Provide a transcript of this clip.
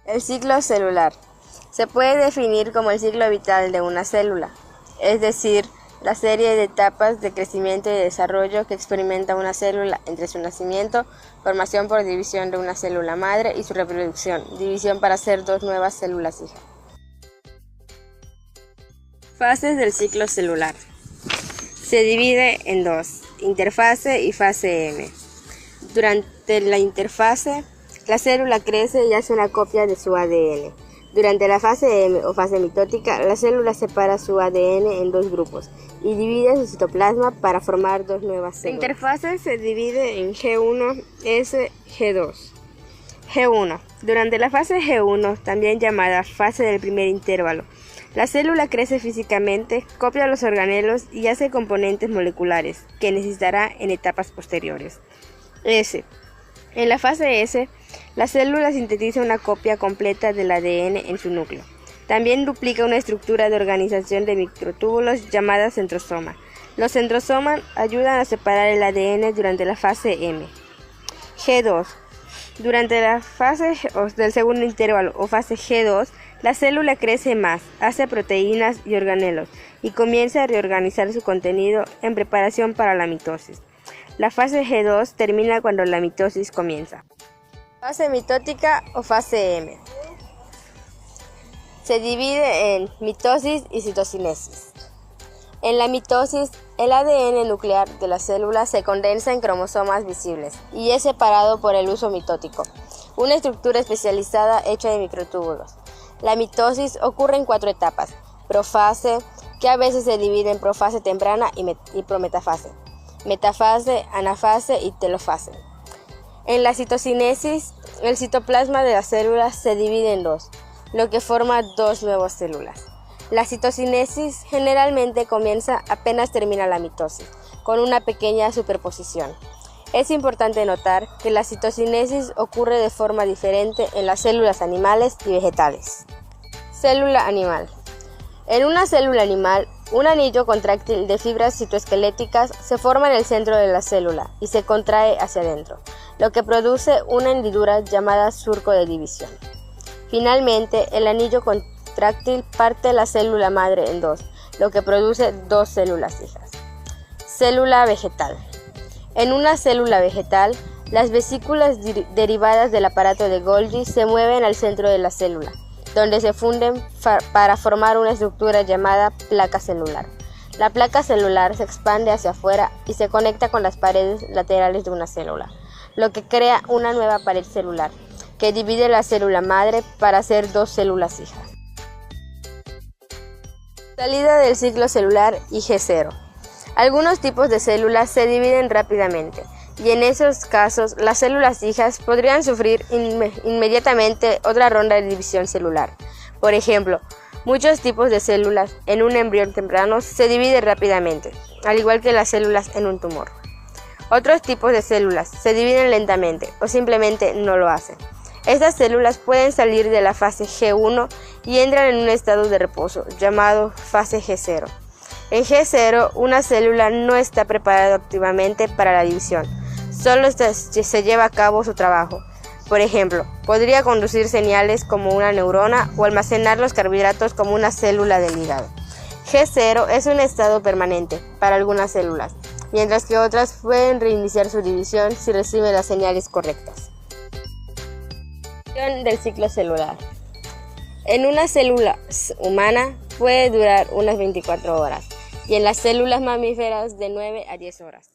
El ciclo celular se puede definir como el ciclo vital de una célula, es decir, la serie de etapas de crecimiento y desarrollo que experimenta una célula entre su nacimiento, formación por división de una célula madre y su reproducción, división para hacer dos nuevas células hijas. Fases del ciclo celular. Se divide en dos, interfase y fase M. Durante la interfase, la célula crece y hace una copia de su ADN. Durante la fase M o fase mitótica, la célula separa su ADN en dos grupos y divide su citoplasma para formar dos nuevas células. La interfase se divide en G1, S, G2. G1. Durante la fase G1, también llamada fase del primer intervalo, la célula crece físicamente, copia los organelos y hace componentes moleculares que necesitará en etapas posteriores. S. En la fase S, la célula sintetiza una copia completa del ADN en su núcleo. También duplica una estructura de organización de microtúbulos llamada centrosoma. Los centrosomas ayudan a separar el ADN durante la fase M. G2. Durante la fase del segundo intervalo o fase G2, la célula crece más, hace proteínas y organelos y comienza a reorganizar su contenido en preparación para la mitosis. La fase G2 termina cuando la mitosis comienza. Fase mitótica o fase M. Se divide en mitosis y citocinesis. En la mitosis, el ADN nuclear de la célula se condensa en cromosomas visibles y es separado por el uso mitótico, una estructura especializada hecha de microtúbulos. La mitosis ocurre en 4 etapas: profase, que a veces se divide en profase temprana y prometafase, metafase, anafase y telofase. En la citocinesis, el citoplasma de las células se divide en dos, lo que forma dos nuevas células. La citocinesis generalmente comienza apenas termina la mitosis, con una pequeña superposición. Es importante notar que la citocinesis ocurre de forma diferente en las células animales y vegetales. Célula animal. En una célula animal, un anillo contráctil de fibras citoesqueléticas se forma en el centro de la célula y se contrae hacia adentro, lo que produce una hendidura llamada surco de división. Finalmente, el anillo contráctil parte la célula madre en dos, lo que produce dos células hijas. Célula vegetal. En una célula vegetal, las vesículas derivadas del aparato de Golgi se mueven al centro de la célula, donde se funden para formar una estructura llamada placa celular. La placa celular se expande hacia afuera y se conecta con las paredes laterales de una célula, lo que crea una nueva pared celular, que divide la célula madre para hacer dos células hijas. Salida del ciclo celular y G0. Algunos tipos de células se dividen rápidamente, y en esos casos las células hijas podrían sufrir inmediatamente otra ronda de división celular. Por ejemplo, muchos tipos de células en un embrión temprano se dividen rápidamente, al igual que las células en un tumor. Otros tipos de células se dividen lentamente o simplemente no lo hacen. Estas células pueden salir de la fase G1 y entran en un estado de reposo llamado fase G0. En G0, una célula no está preparada optimamente para la división, solo se lleva a cabo su trabajo. Por ejemplo, podría conducir señales como una neurona o almacenar los carbohidratos como una célula del hígado. G0 es un estado permanente para algunas células, mientras que otras pueden reiniciar su división si reciben las señales correctas. Del ciclo celular. En una célula humana puede durar unas 24 horas y en las células mamíferas de 9 a 10 horas.